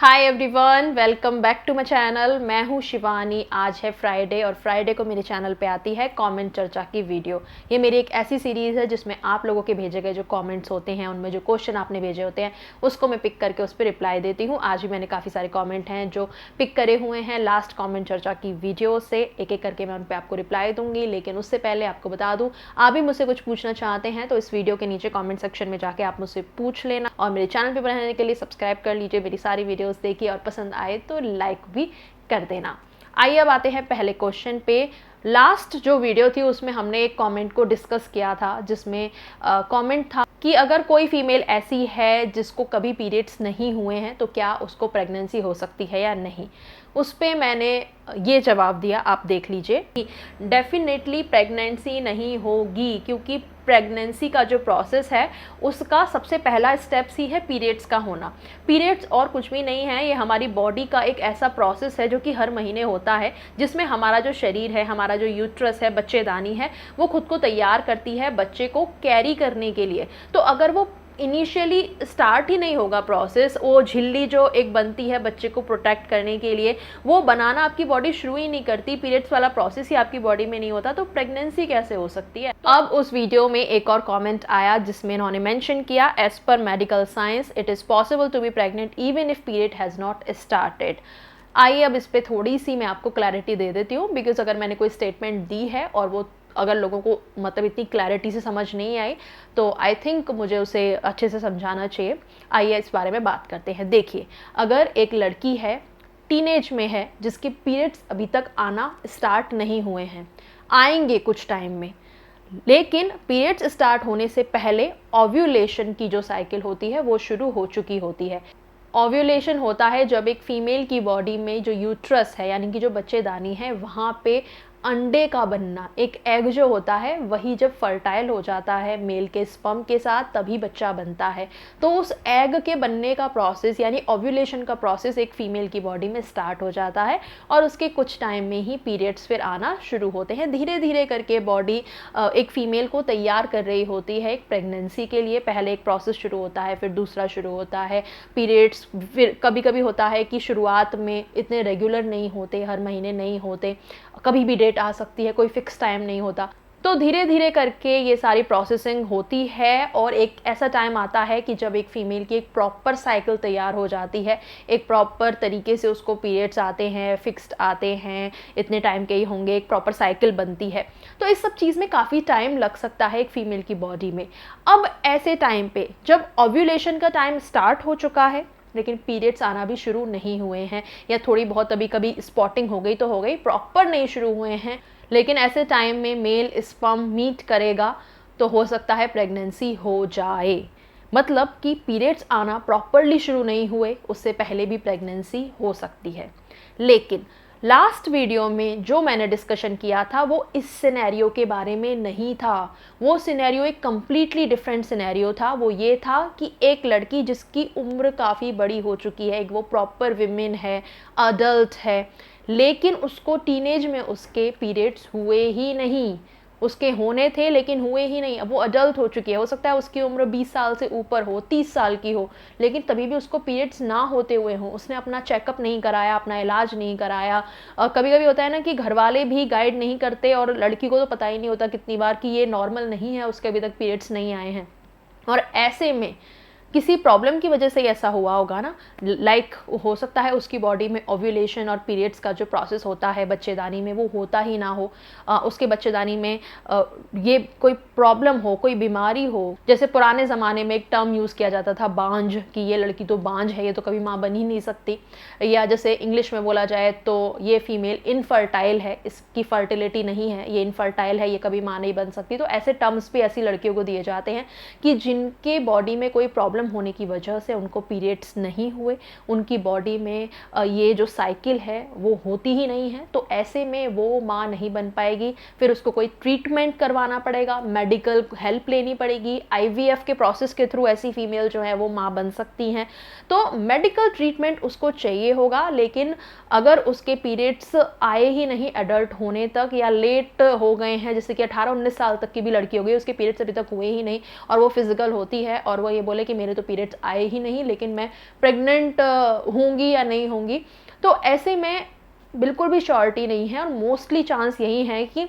Hi everyone, welcome back to my channel. मैं हूं शिवानी। आज है फ्राइडे और फ्राइडे को मेरे चैनल पे आती है कमेंट चर्चा की वीडियो। ये मेरी एक ऐसी सीरीज़ है जिसमें आप लोगों के भेजे गए जो कमेंट्स होते हैं, उनमें जो क्वेश्चन आपने भेजे होते हैं उसको मैं पिक करके उस पर रिप्लाई देती हूँ। आज भी मैंने काफ़ी सारे कॉमेंट हैं जो पिक करे हुए हैं लास्ट कॉमेंट चर्चा की वीडियो से। एक एक करके मैं उन पर आपको रिप्लाई दूंगी, लेकिन उससे पहले आपको बता दूँ, आप भी मुझसे कुछ पूछना चाहते हैं तो इस वीडियो के नीचे कॉमेंट सेक्शन में जाके आप मुझसे पूछ लेना। और मेरे चैनल पर रहने के लिए सब्सक्राइब कर लीजिए, मेरी सारी वीडियोज़ देखिए और पसंद आए तो लाइक भी कर देना। आइए अब आते हैं पहले क्वेश्चन पे। लास्ट जो वीडियो थी उसमें हमने एक कमेंट को डिस्कस किया था जिसमें कमेंट था कि अगर कोई फीमेल ऐसी है जिसको कभी पीरियड्स नहीं हुए हैं तो क्या उसको प्रेगनेंसी हो सकती है या नहीं। उस पर मैंने ये जवाब दिया, आप देख लीजिए कि डेफिनेटली प्रेगनेंसी नहीं होगी, क्योंकि प्रेगनेंसी का जो प्रोसेस है उसका सबसे पहला स्टेप्स ही है पीरियड्स का होना। पीरियड्स और कुछ भी नहीं है, ये हमारी बॉडी का एक ऐसा प्रोसेस है जो कि हर महीने होता है, जिसमें हमारा जो शरीर है, हमारा जो यूट्रस है, बच्चेदानी है, वो खुद को तैयार करती है बच्चे को कैरी करने के लिए। तो अगर वो इनिशियली स्टार्ट ही नहीं होगा प्रोसेस, वो झिल्ली जो एक बनती है बच्चे को प्रोटेक्ट करने के लिए, वो बनाना आपकी बॉडी शुरू ही नहीं करती, पीरियड्स वाला प्रोसेस ही आपकी बॉडी में नहीं होता, तो प्रेगनेंसी कैसे हो सकती है। अब उस वीडियो में एक और कमेंट आया जिसमें इन्होंने मेंशन किया, as per medical science it is possible to be pregnant even if period has not started. आइए अब इस पर थोड़ी सी मैं आपको क्लैरिटी दे देती हूँ, बिकॉज अगर मैंने कोई स्टेटमेंट दी है और वो अगर लोगों को मतलब इतनी क्लैरिटी से समझ नहीं आई तो आई थिंक मुझे उसे अच्छे से समझाना चाहिए। आइए इस बारे में बात करते हैं। देखिए, अगर एक लड़की है, टीनेज में है, जिसके पीरियड्स अभी तक आना स्टार्ट नहीं हुए हैं, आएंगे कुछ टाइम में, लेकिन पीरियड्स स्टार्ट होने से पहले ओव्यूलेशन की जो साइकिल होती है वो शुरू हो चुकी होती है। ओव्यूलेशन होता है जब एक फीमेल की बॉडी में जो यूट्रस है, यानी कि जो बच्चेदानी है, वहाँ पे अंडे का बनना, एक एग जो होता है वही जब फर्टाइल हो जाता है मेल के स्पर्म के साथ, तभी बच्चा बनता है। तो उस एग के बनने का प्रोसेस यानी ओव्यूलेशन का प्रोसेस एक फीमेल की बॉडी में स्टार्ट हो जाता है और उसके कुछ टाइम में ही पीरियड्स फिर आना शुरू होते हैं। धीरे धीरे करके बॉडी एक फीमेल को तैयार कर रही होती है एक प्रेगनेंसी के लिए। पहले एक प्रोसेस शुरू होता है, फिर दूसरा शुरू होता है पीरियड्स। फिर कभी कभी होता है कि शुरुआत में इतने रेगुलर नहीं होते, हर महीने नहीं होते, कभी भी डेट आ सकती है, कोई फिक्स टाइम नहीं होता। तो धीरे धीरे करके ये सारी प्रोसेसिंग होती है और एक ऐसा टाइम आता है कि जब एक फीमेल की एक प्रॉपर साइकिल तैयार हो जाती है, एक प्रॉपर तरीके से उसको पीरियड्स आते हैं, फिक्स्ड आते हैं, इतने टाइम के ही होंगे, एक प्रॉपर साइकिल बनती है। तो इस सब चीज़ में काफ़ी टाइम लग सकता है एक फीमेल की बॉडी में। अब ऐसे टाइम पे जब ओव्यूलेशन का टाइम स्टार्ट हो चुका है लेकिन पीरियड्स आना भी शुरू नहीं हुए हैं, या थोड़ी बहुत अभी कभी स्पॉटिंग हो गई तो हो गई, प्रॉपर नहीं शुरू हुए हैं, लेकिन ऐसे टाइम में मेल स्पर्म मीट करेगा तो हो सकता है प्रेगनेंसी हो जाए। मतलब कि पीरियड्स आना प्रॉपरली शुरू नहीं हुए, उससे पहले भी प्रेगनेंसी हो सकती है। लेकिन लास्ट वीडियो में जो मैंने डिस्कशन किया था वो इस सिनेरियो के बारे में नहीं था। वो सिनेरियो एक कम्प्लीटली डिफरेंट सिनेरियो था। वो ये था कि एक लड़की जिसकी उम्र काफ़ी बड़ी हो चुकी है, एक वो प्रॉपर विमेन है, अडल्ट है, लेकिन उसको टीनेज में उसके पीरियड्स हुए ही नहीं। उसके होने थे लेकिन हुए ही नहीं। अब वो अडल्ट हो चुकी है, हो सकता है उसकी उम्र 20 साल से ऊपर हो, 30 साल की हो, लेकिन तभी भी उसको पीरियड्स ना होते हुए हों। उसने अपना चेकअप नहीं कराया, अपना इलाज नहीं कराया। कभी कभी होता है ना कि घर वाले भी गाइड नहीं करते और लड़की को तो पता ही नहीं होता कितनी बार कि ये नॉर्मल नहीं है, उसके अभी तक पीरियड्स नहीं आए हैं। और ऐसे में किसी प्रॉब्लम की वजह से ऐसा हुआ होगा ना, लाइक हो सकता है उसकी बॉडी में ओव्यूलेशन और पीरियड्स का जो प्रोसेस होता है बच्चेदानी में वो होता ही ना हो। उसके बच्चेदानी में ये कोई प्रॉब्लम हो, कोई बीमारी हो। जैसे पुराने ज़माने में एक टर्म यूज़ किया जाता था बांझ, कि ये लड़की तो बांझ है, ये तो कभी माँ बन ही नहीं सकती। या जैसे इंग्लिश में बोला जाए तो ये फीमेल इनफर्टाइल है, इसकी फर्टिलिटी नहीं है, ये इनफर्टाइल है, ये कभी माँ नहीं बन सकती। तो ऐसे टर्म्स भी ऐसी लड़कियों को दिए जाते हैं कि जिनके बॉडी में कोई प्रॉब्लम होने की वजह से उनको पीरियड्स नहीं हुए, उनकी बॉडी में ये जो साइकिल है वो होती ही नहीं है। तो ऐसे में वो माँ नहीं बन पाएगी, फिर उसको कोई ट्रीटमेंट करवाना पड़ेगा, मेडिकल हेल्प लेनी पड़ेगी। आईवीएफ के प्रोसेस के थ्रू ऐसी फीमेल जो है वो माँ बन सकती हैं। तो मेडिकल ट्रीटमेंट उसको चाहिए होगा, लेकिन अगर उसके पीरियड्स आए ही नहीं एडल्ट होने तक, या लेट हो गए हैं, जैसे कि 18-19 साल तक की भी लड़की हो गई, उसके पीरियड्स अभी तक हुए ही नहीं और वो फिजिकल होती है और वो ये बोले कि मेरे मेरे तो पीरियड्स आए ही नहीं, लेकिन मैं प्रेग्नेंट होंगी या नहीं होंगी। तो ऐसे में बिल्कुल भी श्योरिटी नहीं है, और मोस्टली चांस यही है कि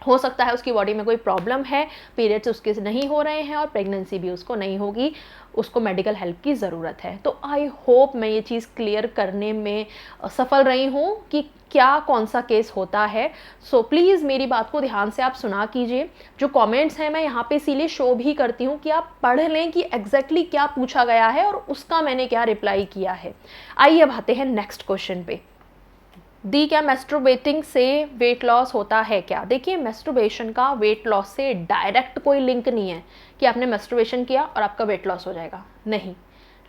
हो सकता है उसकी बॉडी में कोई प्रॉब्लम है, पीरियड्स उसके नहीं हो रहे हैं और प्रेगनेंसी भी उसको नहीं होगी, उसको मेडिकल हेल्प की ज़रूरत है। तो आई होप मैं ये चीज़ क्लियर करने में सफल रही हूँ कि क्या कौन सा केस होता है। सो प्लीज़ मेरी बात को ध्यान से आप सुना कीजिए। जो कमेंट्स हैं मैं यहाँ पे इसीलिए शो भी करती हूँ कि आप पढ़ लें कि एग्जैक्टली क्या पूछा गया है और उसका मैंने क्या रिप्लाई किया है। आइए अब आते हैं नेक्स्ट क्वेश्चन पे। दी, क्या मैस्टरबेटिंग से वेट लॉस होता है क्या? देखिए, मैस्टरबेशन का वेट लॉस से डायरेक्ट कोई लिंक नहीं है कि आपने मैस्टरबेशन किया और आपका वेट लॉस हो जाएगा, नहीं।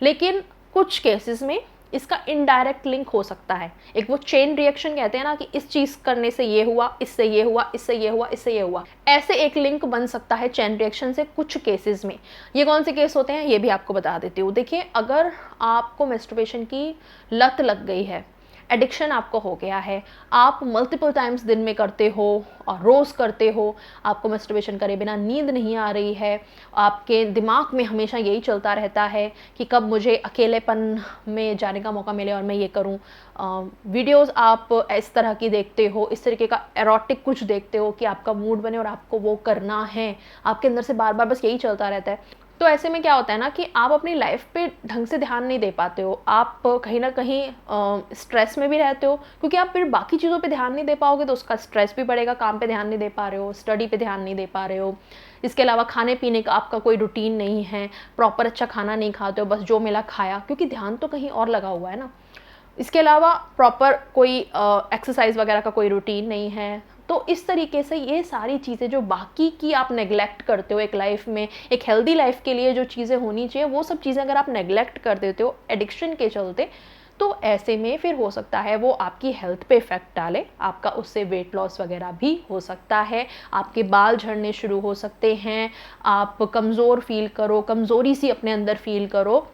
लेकिन कुछ केसेस में इसका इनडायरेक्ट लिंक हो सकता है। एक वो चेन रिएक्शन कहते हैं ना, कि इस चीज़ करने से ये हुआ, इससे ये हुआ, इससे ये हुआ, इससे ये हुआ, ऐसे एक लिंक बन सकता है चेन रिएक्शन से कुछ केसेस में। ये कौन से केस होते हैं ये भी आपको बता देती हूँ। देखिए, अगर आपको मैस्टरबेशन की लत लग गई है, एडिक्शन आपको हो गया है, आप मल्टीपल टाइम्स दिन में करते हो और रोज़ करते हो, आपको मैस्टरबेशन करे बिना नींद नहीं आ रही है, आपके दिमाग में हमेशा यही चलता रहता है कि कब मुझे अकेलेपन में जाने का मौका मिले और मैं ये करूं, वीडियोस आप इस तरह की देखते हो, इस तरीके का एरोटिक कुछ देखते हो कि आपका मूड बने और आपको वो करना है, आपके अंदर से बार बार बस यही चलता रहता है। तो ऐसे में क्या होता है ना कि आप अपनी लाइफ पे ढंग से ध्यान नहीं दे पाते हो, आप कहीं ना कहीं स्ट्रेस में भी रहते हो, क्योंकि आप फिर बाकी चीज़ों पे ध्यान नहीं दे पाओगे तो उसका स्ट्रेस भी बढ़ेगा, काम पे ध्यान नहीं दे पा रहे हो, स्टडी पे ध्यान नहीं दे पा रहे हो। इसके अलावा खाने पीने का आपका कोई रूटीन नहीं है, प्रॉपर अच्छा खाना नहीं खाते हो, बस जो मिला खाया, क्योंकि ध्यान तो कहीं और लगा हुआ है ना। इसके अलावा प्रॉपर कोई एक्सरसाइज वगैरह का कोई रूटीन नहीं है। तो इस तरीके से ये सारी चीज़ें जो बाकी की आप नेग्लेक्ट करते हो एक लाइफ में, एक हेल्दी लाइफ के लिए जो चीज़ें होनी चाहिए, वो सब चीज़ें अगर आप नेग्लेक्ट कर देते हो एडिक्शन के चलते, तो ऐसे में फिर हो सकता है वो आपकी हेल्थ पे इफेक्ट डाले, आपका उससे वेट लॉस वगैरह भी हो सकता है, आपके बाल झड़ने शुरू हो सकते हैं, आप कमज़ोर फील करो, कमज़ोरी सी अपने अंदर फील करो।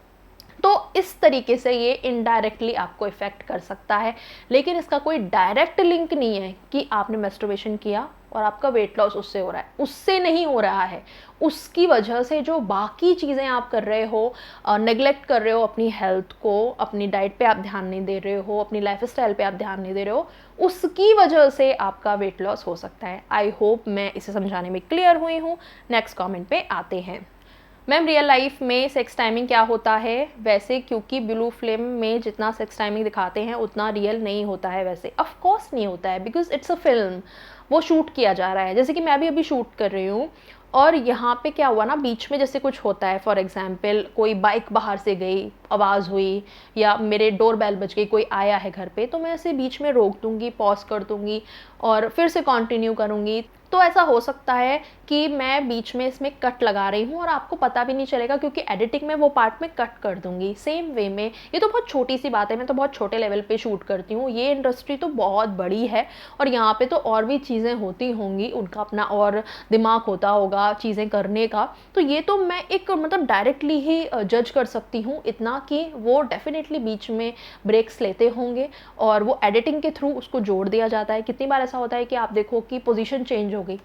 तो इस तरीके से ये इनडायरेक्टली आपको इफेक्ट कर सकता है, लेकिन इसका कोई डायरेक्ट लिंक नहीं है कि आपने मैस्टरबेशन किया और आपका वेट लॉस उससे हो रहा है, उससे नहीं हो रहा है। उसकी वजह से जो बाकी चीज़ें आप कर रहे हो, नेग्लेक्ट कर रहे हो अपनी हेल्थ को, अपनी डाइट पे आप ध्यान नहीं दे रहे हो, अपनी लाइफस्टाइल पे आप ध्यान नहीं दे रहे हो, उसकी वजह से आपका वेट लॉस हो सकता है। आई होप मैं इसे समझाने में क्लियर हुई हूँ। नेक्स्ट कमेंट पे आते हैं। मैम, रियल लाइफ में सेक्स टाइमिंग क्या होता है वैसे? क्योंकि ब्लू फिल्म में जितना सेक्स टाइमिंग दिखाते हैं उतना रियल नहीं होता है वैसे। ऑफ कोर्स नहीं होता है, बिकॉज इट्स अ फिल्म, वो शूट किया जा रहा है। जैसे कि मैं भी अभी शूट कर रही हूँ और यहाँ पे क्या हुआ ना, बीच में जैसे कुछ होता है, फॉर एग्जांपल कोई बाइक बाहर से गई, आवाज़ हुई, या मेरे डोर बेल बज गई, कोई आया है घर पे, तो मैं ऐसे बीच में रोक दूँगी, पॉज कर दूँगी और फिर से कंटिन्यू करूँगी। तो ऐसा हो सकता है कि मैं बीच में इसमें कट लगा रही हूँ और आपको पता भी नहीं चलेगा, क्योंकि एडिटिंग में वो पार्ट में कट कर दूंगी। सेम वे में ये तो बहुत छोटी सी बात है, मैं तो बहुत छोटे लेवल पे शूट करती हूँ, ये इंडस्ट्री तो बहुत बड़ी है और यहाँ पे तो और भी चीज़ें होती होंगी, उनका अपना और दिमाग होता होगा चीज़ें करने का। तो ये तो मैं एक मतलब डायरेक्टली ही जज कर सकती हूँ इतना कि वो डेफिनेटली बीच में ब्रेक्स लेते होंगे और वो एडिटिंग के थ्रू उसको जोड़ दिया जाता है। कितनी बार ऐसा होता है कि आप देखो कि पोजीशन चेंज हो गई,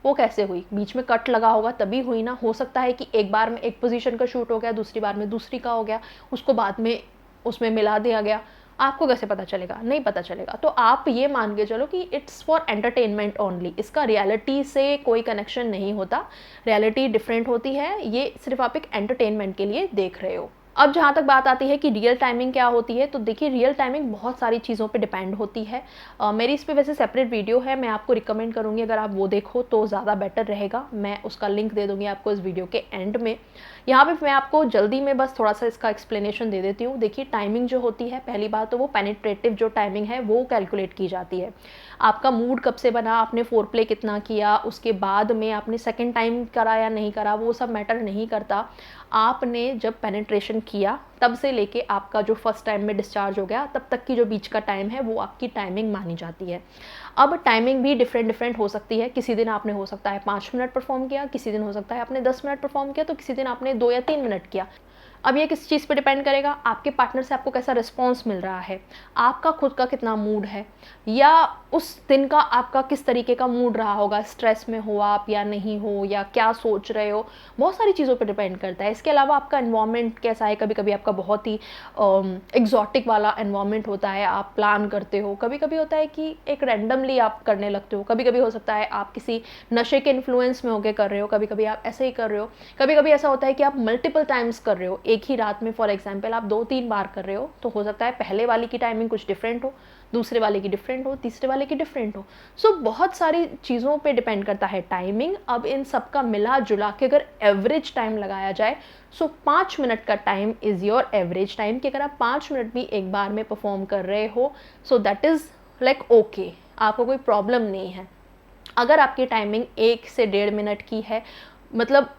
वो कैसे हुई? बीच में कट लगा होगा तभी हुई ना। हो सकता है कि एक बार में एक पोजीशन का शूट हो गया, दूसरी बार में दूसरी का हो गया, उसको बाद में उसमें मिला दिया गया। आपको कैसे पता चलेगा? नहीं पता चलेगा। तो आप ये मान के चलो कि इट्स फॉर एंटरटेनमेंट ओनली, इसका रियलिटी से कोई कनेक्शन नहीं होता, रियलिटी डिफरेंट होती है, ये सिर्फ आप एक एंटरटेनमेंट के लिए देख रहे हो। अब जहाँ तक बात आती है कि रियल टाइमिंग क्या होती है, तो देखिए रियल टाइमिंग बहुत सारी चीज़ों पे डिपेंड होती है। मेरी इस पे वैसे सेपरेट वीडियो है, मैं आपको रिकमेंड करूँगी अगर आप वो देखो तो ज़्यादा बेटर रहेगा। मैं उसका लिंक दे दूँगी आपको इस वीडियो के एंड में। यहाँ पे मैं आपको जल्दी में बस थोड़ा सा इसका एक्सप्लेनेशन दे देती हूँ। देखिए, टाइमिंग जो होती है, पहली बात तो वो पेनिट्रेटिव जो टाइमिंग है वो कैलकुलेट की जाती है। आपका मूड कब से बना, आपने फोरप्ले कितना किया, उसके बाद में आपने सेकेंड टाइम करा या नहीं करा, वो सब मैटर नहीं करता। आपने जब पेनिट्रेशन किया तब से लेके आपका जो फर्स्ट टाइम में डिस्चार्ज हो गया तब तक की जो बीच का टाइम है वो आपकी टाइमिंग मानी जाती है। अब टाइमिंग भी डिफरेंट हो सकती है। किसी दिन आपने हो सकता है 5 मिनट परफॉर्म किया, किसी दिन हो सकता है आपने 10 मिनट परफॉर्म किया, तो किसी दिन आपने 2 या 3 मिनट किया। अब ये किस चीज़ पे डिपेंड करेगा, आपके पार्टनर से आपको कैसा रिस्पॉन्स मिल रहा है, आपका खुद का कितना मूड है, या उस दिन का आपका किस तरीके का मूड रहा होगा, स्ट्रेस में हो आप या नहीं हो, या क्या सोच रहे हो, बहुत सारी चीज़ों पे डिपेंड करता है। इसके अलावा आपका एनवायरनमेंट कैसा है, कभी कभी आपका बहुत ही एग्जॉटिक वाला एनवायरनमेंट होता है, आप प्लान करते हो, कभी कभी होता है कि एक रैंडमली आप करने लगते हो, कभी कभी हो सकता है आप किसी नशे के इन्फ्लुएंस में होकर कर रहे हो, कभी कभी आप ऐसे ही कर रहे हो, कभी कभी ऐसा होता है कि आप मल्टीपल टाइम्स कर रहे हो एक ही रात में। फॉर एग्जाम्पल आप 2-3 बार कर रहे हो, तो हो सकता है पहले वाली की टाइमिंग कुछ डिफरेंट हो, दूसरे वाले की डिफरेंट हो, तीसरे वाले की डिफरेंट हो। सो बहुत सारी चीज़ों पे डिपेंड करता है टाइमिंग। अब इन सब का मिला जुला के अगर एवरेज टाइम लगाया जाए, सो 5 मिनट का time is your average time, कि अगर आप 5 मिनट भी एक बार में परफॉर्म कर रहे हो, so that is like okay, आपको कोई प्रॉब्लम नहीं है। अगर आपकी टाइमिंग 1 से 1.5 मिनट की है, मतलब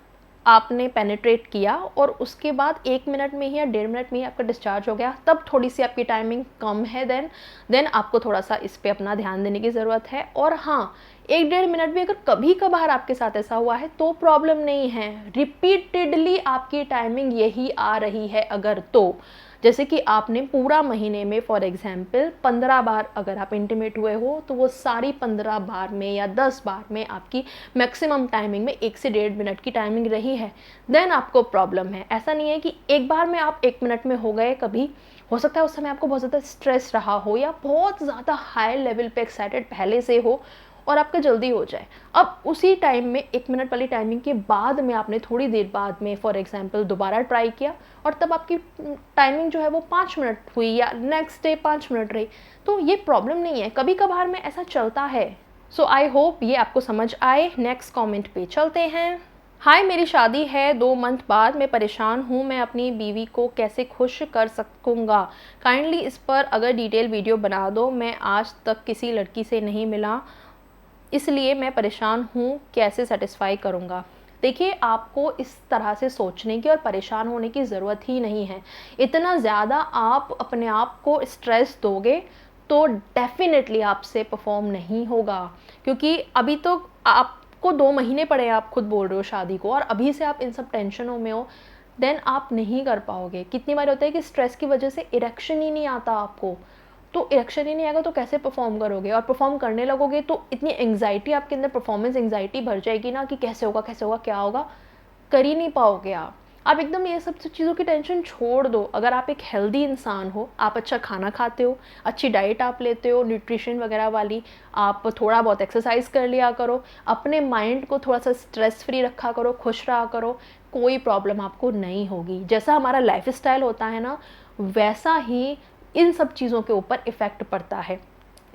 आपने पेनिट्रेट किया और उसके बाद 1 मिनट में ही या 1.5 मिनट में ही आपका डिस्चार्ज हो गया, तब थोड़ी सी आपकी टाइमिंग कम है, देन आपको थोड़ा सा इस पे अपना ध्यान देने की ज़रूरत है। और हाँ, 1-1.5 मिनट भी अगर कभी कभार आपके साथ ऐसा हुआ है तो प्रॉब्लम नहीं है। रिपीटेडली आपकी टाइमिंग यही आ रही है अगर, तो जैसे कि आपने पूरा महीने में फॉर एग्जाम्पल 15 बार अगर आप इंटीमेट हुए हो, तो वो सारी 15 बार में या 10 बार में आपकी मैक्सिमम टाइमिंग में 1 से 1.5 मिनट की टाइमिंग रही है, देन आपको प्रॉब्लम है। ऐसा नहीं है कि एक बार में आप 1 मिनट में हो गए, कभी हो सकता है उस समय आपको बहुत ज़्यादा स्ट्रेस रहा हो या बहुत ज़्यादा हाई लेवल पे एक्साइटेड पहले से हो और आपका जल्दी हो जाए। अब उसी टाइम में 1 मिनट वाली टाइमिंग के बाद में आपने थोड़ी देर बाद में फॉर एग्जांपल दोबारा ट्राई किया और तब आपकी टाइमिंग जो है वो 5 मिनट हुई या नेक्स्ट डे 5 मिनट रही, तो ये प्रॉब्लम नहीं है, कभी कभार में ऐसा चलता है। सो आई होप ये आपको समझ आए। नेक्स्ट कॉमेंट पे चलते हैं। हाय, मेरी शादी है 2 मंथ बाद, मैं परेशान हूँ, मैं अपनी बीवी को कैसे खुश कर सकूँगा? काइंडली इस पर अगर डिटेल वीडियो बना दो। मैं आज तक किसी लड़की से नहीं मिला, इसलिए मैं परेशान हूँ, कैसे सेटिस्फाई करूँगा? देखिए, आपको इस तरह से सोचने की और परेशान होने की ज़रूरत ही नहीं है। इतना ज़्यादा आप अपने आप को स्ट्रेस दोगे तो डेफिनेटली आपसे परफॉर्म नहीं होगा, क्योंकि अभी तो आपको 2 महीने पड़े हैं, आप खुद बोल रहे हो शादी को, और अभी से आप इन सब टेंशनों में हो, देन आप नहीं कर पाओगे। कितनी बार होता है कि स्ट्रेस की वजह से इरेक्शन ही नहीं आता आपको, तो इरेक्शन ही नहीं आएगा तो कैसे परफॉर्म करोगे? और परफॉर्म करने लगोगे तो इतनी एंग्जाइटी आपके अंदर, परफॉर्मेंस एंग्जाइटी भर जाएगी ना कि कैसे होगा कैसे होगा, क्या होगा, कर ही नहीं पाओगे आप एकदम ये सब चीज़ों की टेंशन छोड़ दो। अगर आप एक हेल्दी इंसान हो, आप अच्छा खाना खाते हो, अच्छी डाइट आप लेते हो न्यूट्रिशन वगैरह वाली, आप थोड़ा बहुत एक्सरसाइज कर लिया करो, अपने माइंड को थोड़ा सा स्ट्रेस फ्री रखा करो, खुश रहा करो, कोई प्रॉब्लम आपको नहीं होगी। जैसा हमारा लाइफ स्टाइल होता है ना, वैसा ही इन सब चीज़ों के ऊपर इफ़ेक्ट पड़ता है।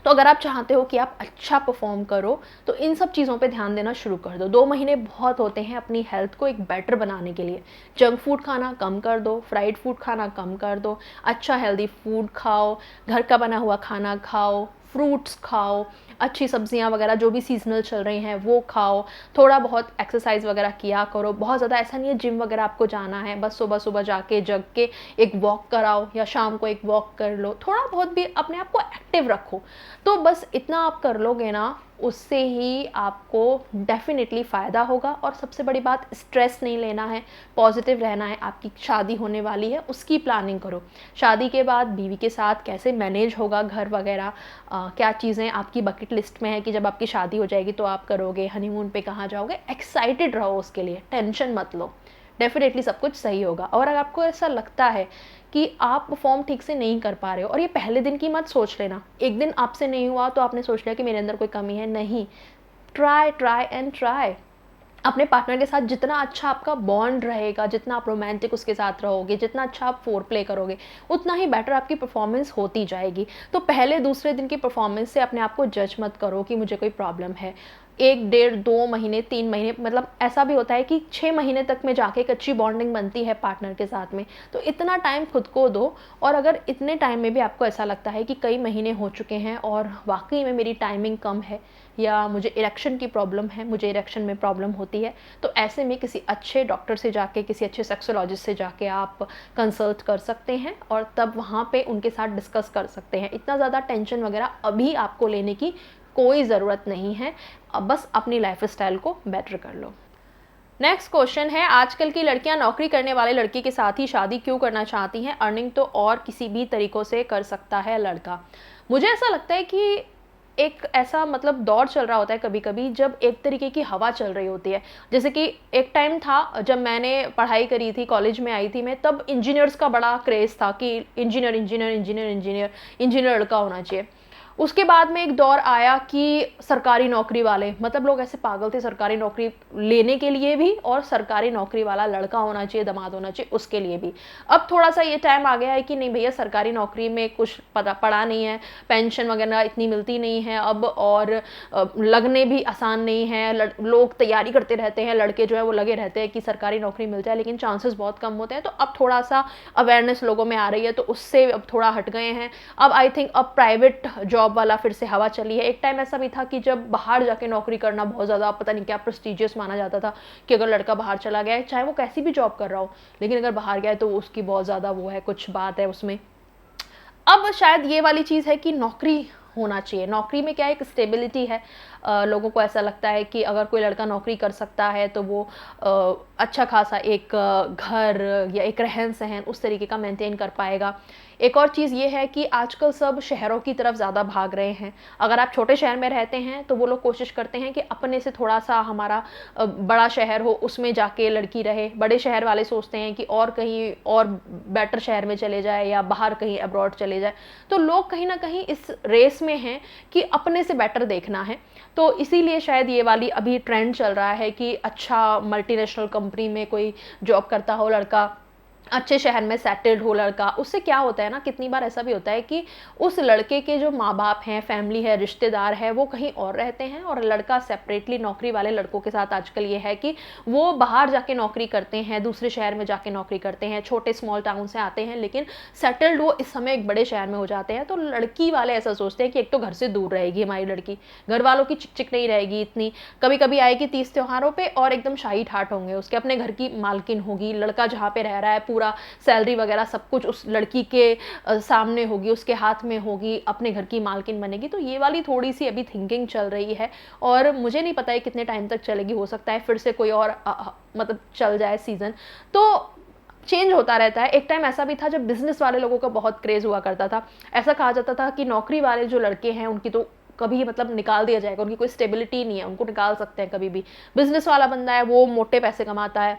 तो अगर आप चाहते हो कि आप अच्छा परफॉर्म करो, तो इन सब चीज़ों पे ध्यान देना शुरू कर दो। 2 महीने बहुत होते हैं अपनी हेल्थ को एक बेटर बनाने के लिए। जंक फूड खाना कम कर दो, फ्राइड फूड खाना कम कर दो, अच्छा हेल्दी फूड खाओ, घर का बना हुआ खाना खाओ, फ्रूट्स खाओ, अच्छी सब्जियां वगैरह जो भी सीजनल चल रही हैं वो खाओ, थोड़ा बहुत एक्सरसाइज वगैरह किया करो। बहुत ज़्यादा ऐसा नहीं है जिम वगैरह आपको जाना है, बस सुबह सुबह जाके जग के एक वॉक कराओ या शाम को एक वॉक कर लो, थोड़ा बहुत भी अपने आप को एक्टिव रखो। तो बस इतना आप कर लोगे ना, उससे ही आपको डेफिनेटली फ़ायदा होगा। और सबसे बड़ी बात, स्ट्रेस नहीं लेना है, पॉजिटिव रहना है। आपकी शादी होने वाली है, उसकी प्लानिंग करो। शादी के बाद बीवी के साथ कैसे मैनेज होगा घर वगैरह, क्या चीज़ें आपकी बकेट लिस्ट में है कि जब आपकी शादी हो जाएगी तो आप करोगे, हनीमून पे कहाँ जाओगे, एक्साइटेड रहो उसके लिए, टेंशन मत लो, डेफिनेटली सब कुछ सही होगा। और अगर आपको ऐसा लगता है कि आप परफॉर्म ठीक से नहीं कर पा रहे हो, और ये पहले दिन की मत सोच लेना, एक दिन आपसे नहीं हुआ तो आपने सोच लिया कि मेरे अंदर कोई कमी है, नहीं। Try try and try. अपने पार्टनर के साथ जितना अच्छा आपका बॉन्ड रहेगा, जितना आप रोमांटिक उसके साथ रहोगे, जितना अच्छा आप फोर प्ले करोगे, उतना ही बेटर आपकी परफॉर्मेंस होती जाएगी। तो पहले दूसरे दिन की परफॉर्मेंस से अपने आप को जज मत करो कि मुझे कोई प्रॉब्लम है। 1 डेढ़ 2 महीने 3 महीने, मतलब ऐसा भी होता है कि 6 महीने तक में जाके एक अच्छी बॉन्डिंग बनती है पार्टनर के साथ में। तो इतना टाइम खुद को दो। और अगर इतने टाइम में भी आपको ऐसा लगता है कि कई महीने हो चुके हैं और वाकई में मेरी टाइमिंग कम है, या मुझे इरेक्शन की प्रॉब्लम है, मुझे इरेक्शन में प्रॉब्लम होती है, तो ऐसे में किसी अच्छे डॉक्टर से जाके, किसी अच्छे सेक्सोलॉजिस्ट से जाके आप कंसल्ट कर सकते हैं और तब वहाँ पे उनके साथ डिस्कस कर सकते हैं। इतना ज़्यादा टेंशन वगैरह अभी आपको लेने की कोई ज़रूरत नहीं है। अब बस अपनी लाइफ स्टाइल को बेटर कर लो। नेक्स्ट क्वेश्चन है, आजकल की लड़कियां नौकरी करने वाले लड़के के साथ ही शादी क्यों करना चाहती हैं? अर्निंग तो और किसी भी तरीकों से कर सकता है लड़का। मुझे ऐसा लगता है कि एक ऐसा मतलब दौर चल रहा होता है कभी कभी जब एक तरीके की हवा चल रही होती है। जैसे कि एक टाइम था जब मैंने पढ़ाई करी थी, कॉलेज में आई थी मैं, तब इंजीनियर्स का बड़ा क्रेज़ था कि engineer engineer engineer engineer engineer लड़का होना चाहिए। उसके बाद में एक दौर आया कि सरकारी नौकरी वाले, मतलब लोग ऐसे पागल थे सरकारी नौकरी लेने के लिए भी, और सरकारी नौकरी वाला लड़का होना चाहिए, दामाद होना चाहिए, उसके लिए भी। अब थोड़ा सा ये टाइम आ गया है कि नहीं भैया, सरकारी नौकरी में कुछ पड़ा नहीं है, पेंशन वगैरह इतनी मिलती नहीं है अब, और लगने भी आसान नहीं है। लोग तैयारी करते रहते हैं, लड़के जो है वो लगे रहते हैं कि सरकारी नौकरी मिल जाए, लेकिन चांसेस बहुत कम होते हैं। तो अब थोड़ा सा अवेयरनेस लोगों में आ रही है, तो उससे अब थोड़ा हट गए हैं। अब आई थिंक अब प्राइवेट जॉब वाला फिर से हवा चली है। एक टाइम ऐसा भी था कि जब बाहर जाके नौकरी करना बहुत ज़्यादा पता नहीं क्या प्रेस्टिजियस माना जाता था, कि अगर लड़का बाहर चला गया है, चाहे वो कैसी भी जॉब कर रहा हो, लेकिन अगर बाहर गया है तो उसकी बहुत ज़्यादा वो है, कुछ बात है उसमें। अब शायद ये वाली चीज़ है कि नौकरी होना चाहिए। नौकरी में क्या एक स्टेबिलिटी है। लोगों को ऐसा लगता है कि अगर कोई लड़का नौकरी कर सकता है तो वो अच्छा खासा एक घर या एक रहन सहन उस तरीके का मेंटेन कर पाएगा। एक और चीज़ ये है कि आजकल सब शहरों की तरफ ज़्यादा भाग रहे हैं। अगर आप छोटे शहर में रहते हैं तो वो लोग कोशिश करते हैं कि अपने से थोड़ा सा हमारा बड़ा शहर हो, उसमें जाके लड़की रहे। बड़े शहर वाले सोचते हैं कि और कहीं और बेटर शहर में चले जाए या बाहर कहीं अब्रॉड चले जाए। तो लोग कहीं ना कहीं इस रेस में हैं कि अपने से बेटर देखना है। तो इसीलिए शायद ये वाली अभी ट्रेंड चल रहा है कि अच्छा मल्टीनेशनल कंपनी में कोई जॉब करता हो लड़का, अच्छे शहर में सेटल्ड हो लड़का। उससे क्या होता है ना, कितनी बार ऐसा भी होता है कि उस लड़के के जो माँ बाप हैं, फैमिली है, रिश्तेदार है, वो कहीं और रहते हैं, और लड़का सेपरेटली, नौकरी वाले लड़कों के साथ आजकल ये है कि वो बाहर जाके नौकरी करते हैं, दूसरे शहर में जाके नौकरी करते हैं, छोटे स्मॉल टाउन से आते हैं, लेकिन सेटल्ड वो इस समय एक बड़े शहर में हो जाते हैं। तो लड़की वाले ऐसा सोचते हैं कि एक तो घर से दूर रहेगी हमारी लड़की, घर वालों की चिक चिक नहीं रहेगी इतनी, कभी कभी आएगी 30 त्योहारों पर, और एकदम शाही ठाट होंगे, उसके अपने घर की मालकिन होगी, लड़का जहाँ पे रह रहा है पूरा सैलरी वगैरह सब कुछ उस लड़की के सामने होगी, उसके हाथ में होगी, अपने घर की मालकिन बनेगी। तो ये वाली थोड़ी सी अभी थिंकिंग चल रही है, और मुझे नहीं पता है कितने टाइम तक चलेगी। हो सकता है फिर से कोई और मतलब चल जाए सीजन, तो चेंज होता रहता है। एक टाइम ऐसा भी था जब बिजनेस वाले लोगों का बहुत क्रेज हुआ करता था। ऐसा कहा जाता था कि नौकरी वाले जो लड़के हैं उनकी तो कभी मतलब निकाल दिया जाएगा, उनकी कोई स्टेबिलिटी नहीं है, उनको निकाल सकते हैं कभी भी। बिजनेस वाला बंदा है, वो मोटे पैसे कमाता है,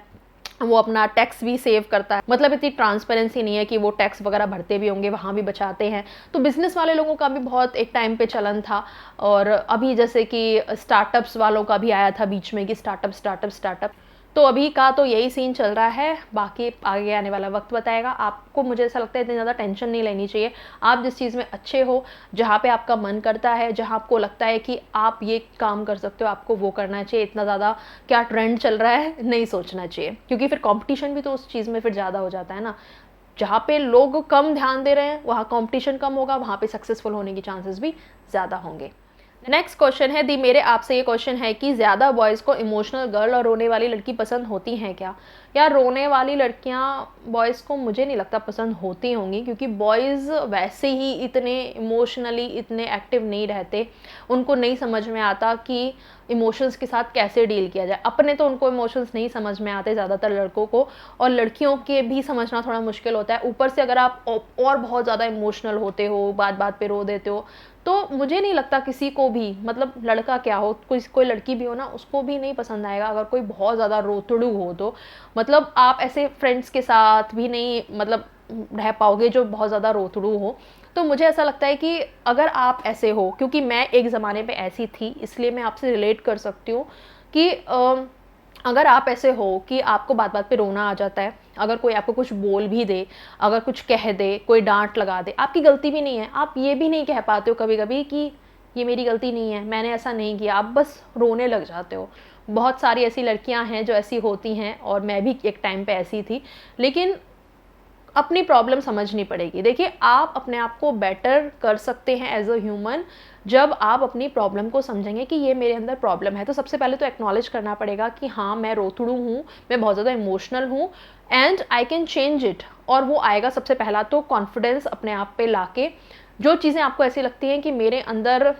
वो अपना टैक्स भी सेव करता है, मतलब इतनी ट्रांसपेरेंसी नहीं है कि वो टैक्स वगैरह भरते भी होंगे, वहाँ भी बचाते हैं। तो बिजनेस वाले लोगों का भी बहुत एक टाइम पे चलन था। और अभी जैसे कि स्टार्टअप्स वालों का भी आया था बीच में कि स्टार्टअप स्टार्टअप स्टार्टअप। तो अभी का तो यही सीन चल रहा है, बाकी आगे आने वाला वक्त बताएगा। आपको, मुझे ऐसा लगता है, इतनी ज़्यादा टेंशन नहीं लेनी चाहिए। आप जिस चीज़ में अच्छे हो, जहाँ पे आपका मन करता है, जहाँ आपको लगता है कि आप ये काम कर सकते हो, आपको वो करना चाहिए। इतना ज़्यादा क्या ट्रेंड चल रहा है नहीं सोचना चाहिए, क्योंकि फिर कंपटीशन भी तो उस चीज़ में फिर ज़्यादा हो जाता है ना। जहाँ पे लोग कम ध्यान दे रहे हैं वहाँ कंपटीशन कम होगा, वहाँ पे सक्सेसफुल होने की चांसेस भी ज़्यादा होंगे। नेक्स्ट क्वेश्चन है दी, मेरे आपसे ये क्वेश्चन है कि ज़्यादा बॉयज़ को इमोशनल गर्ल और रोने वाली लड़की पसंद होती हैं क्या? यार, रोने वाली लड़कियां बॉयज़ को मुझे नहीं लगता पसंद होती होंगी, क्योंकि बॉयज़ वैसे ही इतने इमोशनली इतने एक्टिव नहीं रहते। उनको नहीं समझ में आता कि इमोशंस के साथ कैसे डील किया जाए। अपने तो उनको इमोशंस नहीं समझ में आते ज़्यादातर लड़कों को, और लड़कियों के भी समझना थोड़ा मुश्किल होता है। ऊपर से अगर आप और बहुत ज़्यादा इमोशनल होते हो, बात बात पे रो देते हो, तो मुझे नहीं लगता किसी को भी, मतलब लड़का क्या हो, कोई लड़की भी हो ना, उसको भी नहीं पसंद आएगा अगर कोई बहुत ज़्यादा रोतड़ू हो। तो मतलब आप ऐसे फ्रेंड्स के साथ भी नहीं मतलब रह पाओगे जो बहुत ज़्यादा रोतड़ू हो। तो मुझे ऐसा लगता है कि अगर आप ऐसे हो, क्योंकि मैं एक ज़माने में ऐसी थी, इसलिए मैं आपसे रिलेट कर सकती हूँ कि अगर आप ऐसे हो कि आपको बात बात पे रोना आ जाता है, अगर कोई आपको कुछ बोल भी दे, अगर कुछ कह दे, कोई डांट लगा दे, आपकी गलती भी नहीं है, आप ये भी नहीं कह पाते हो कभी कभी कि ये मेरी गलती नहीं है, मैंने ऐसा नहीं किया, आप बस रोने लग जाते हो। बहुत सारी ऐसी लड़कियां हैं जो ऐसी होती हैं, और मैं भी एक टाइम पे ऐसी थी। लेकिन अपनी प्रॉब्लम समझनी पड़ेगी। देखिए, आप अपने आप को बेटर कर सकते हैं एज अ ह्यूमन जब आप अपनी प्रॉब्लम को समझेंगे कि ये मेरे अंदर प्रॉब्लम है। तो सबसे पहले तो एक्नॉलेज करना पड़ेगा कि हाँ, मैं रोतड़ू हूँ, मैं बहुत ज़्यादा इमोशनल हूँ, and I can change it. और वो आएगा सबसे पहला तो कॉन्फिडेंस अपने आप पे लाके। जो चीज़ें आपको ऐसी लगती हैं कि मेरे अंदर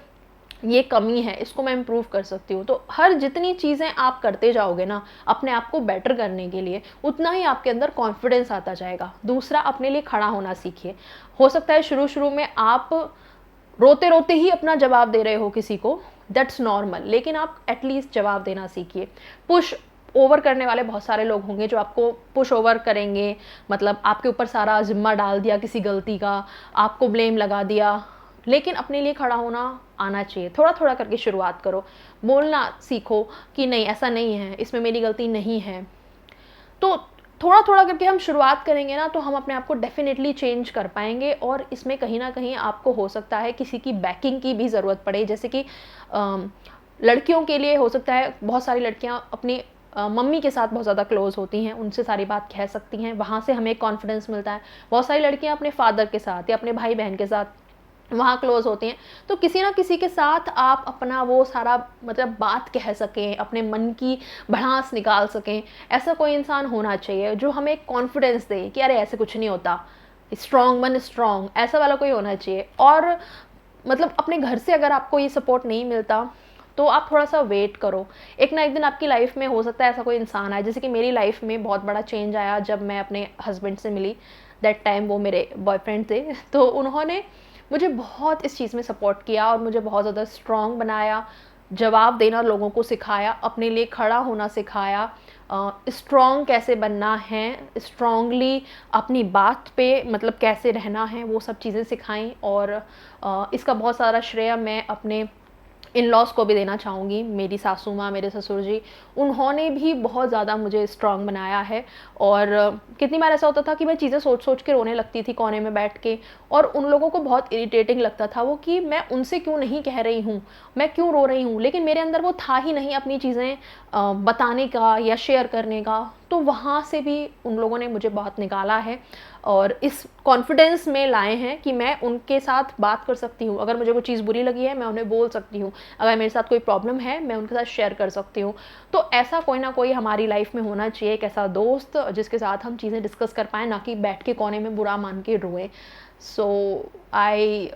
ये कमी है, इसको मैं इम्प्रूव कर सकती हूँ। तो हर जितनी चीज़ें आप करते जाओगे ना अपने आप को बेटर करने के लिए, उतना ही आपके अंदर कॉन्फिडेंस आता जाएगा। दूसरा, अपने लिए खड़ा होना सीखिए। हो सकता है शुरू शुरू में आप रोते रोते ही अपना जवाब दे रहे हो किसी को, दैट्स नॉर्मल, लेकिन आप एटलीस्ट जवाब देना सीखिए। पुश ओवर करने वाले बहुत सारे लोग होंगे जो आपको पुश ओवर करेंगे, मतलब आपके ऊपर सारा जिम्मा डाल दिया किसी गलती का, आपको ब्लेम लगा दिया। लेकिन अपने लिए खड़ा होना आना चाहिए। थोड़ा थोड़ा करके शुरुआत करो, बोलना सीखो कि नहीं ऐसा नहीं है, इसमें मेरी गलती नहीं है। तो थोड़ा थोड़ा करके हम शुरुआत करेंगे ना, तो हम अपने आप को डेफिनेटली चेंज कर पाएंगे। और इसमें कहीं ना कहीं आपको हो सकता है किसी की बैकिंग की भी ज़रूरत पड़े। जैसे कि लड़कियों के लिए हो सकता है, बहुत सारी लड़कियां अपनी मम्मी के साथ बहुत ज़्यादा क्लोज होती हैं, उनसे सारी बात कह सकती हैं, वहाँ से हमें कॉन्फिडेंस मिलता है। बहुत सारी लड़कियां अपने फादर के साथ या अपने भाई बहन के साथ वहाँ क्लोज होती हैं। तो किसी ना किसी के साथ आप अपना वो सारा मतलब बात कह सकें, अपने मन की भड़ास निकाल सकें। ऐसा कोई इंसान होना चाहिए जो हमें कॉन्फिडेंस दे कि अरे ऐसे कुछ नहीं होता, स्ट्रॉन्ग मन स्ट्रॉन्ग, ऐसा वाला कोई होना चाहिए। और मतलब अपने घर से अगर आपको ये सपोर्ट नहीं मिलता तो आप थोड़ा सा वेट करो। एक ना एक दिन आपकी लाइफ में हो सकता है ऐसा कोई इंसान आए। जैसे कि मेरी लाइफ में बहुत बड़ा चेंज आया जब मैं अपने हस्बैंड से मिली। दैट टाइम वो मेरे बॉयफ्रेंड थे, तो उन्होंने मुझे बहुत इस चीज़ में सपोर्ट किया और मुझे बहुत ज़्यादा स्ट्रॉन्ग बनाया, जवाब देना लोगों को सिखाया, अपने लिए खड़ा होना सिखाया, स्ट्रॉन्ग कैसे बनना है, स्ट्रॉन्गली अपनी बात पे मतलब कैसे रहना है, वो सब चीज़ें सिखाई। और इसका बहुत सारा श्रेय मैं अपने इन लॉज को भी देना चाहूँगी। मेरी सासू माँ, मेरे ससुर जी, उन्होंने भी बहुत ज़्यादा मुझे स्ट्रॉन्ग बनाया है। और कितनी बार ऐसा होता था कि मैं चीज़ें सोच सोच के रोने लगती थी कोने में बैठ के, और उन लोगों को बहुत इरिटेटिंग लगता था वो कि मैं उनसे क्यों नहीं कह रही हूँ, मैं क्यों रो रही हूँ। लेकिन मेरे अंदर वो था ही नहीं अपनी चीज़ें बताने का या शेयर करने का। तो वहाँ से भी उन लोगों ने मुझे बहुत निकाला है और इस कॉन्फिडेंस में लाए हैं कि मैं उनके साथ बात कर सकती हूँ। अगर मुझे कोई चीज़ बुरी लगी है मैं उन्हें बोल सकती हूँ, अगर मेरे साथ कोई प्रॉब्लम है मैं उनके साथ शेयर कर सकती हूँ। तो ऐसा कोई ना कोई हमारी लाइफ में होना चाहिए, एक ऐसा दोस्त जिसके साथ हम चीज़ें डिस्कस कर पाएँ, ना कि बैठ के कोने में बुरा मान के रोएं। सो आई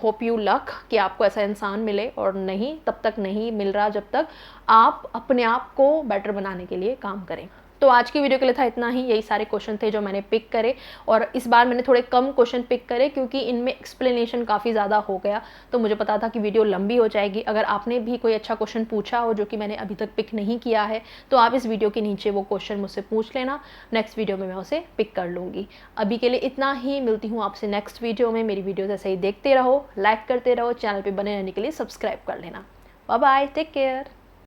होप यू लक कि आपको ऐसा इंसान मिले, और नहीं तब तक नहीं मिल रहा जब तक आप अपने आप को बेटर बनाने के लिए काम करें। तो आज की वीडियो के लिए था इतना ही। यही सारे क्वेश्चन थे जो मैंने पिक करे, और इस बार मैंने थोड़े कम क्वेश्चन पिक करे क्योंकि इनमें एक्सप्लेनेशन काफ़ी ज़्यादा हो गया, तो मुझे पता था कि वीडियो लंबी हो जाएगी। अगर आपने भी कोई अच्छा क्वेश्चन पूछा हो जो कि मैंने अभी तक पिक नहीं किया है, तो आप इस वीडियो के नीचे वो क्वेश्चन मुझसे पूछ लेना, नेक्स्ट वीडियो में मैं उसे पिक कर लूँगी। अभी के लिए इतना ही, मिलती हूँ आपसे नेक्स्ट वीडियो में। मेरी वीडियोज़ ऐसे ही देखते रहो, लाइक करते रहो, चैनल पर बने रहने के लिए सब्सक्राइब कर लेना। Bye bye, take care.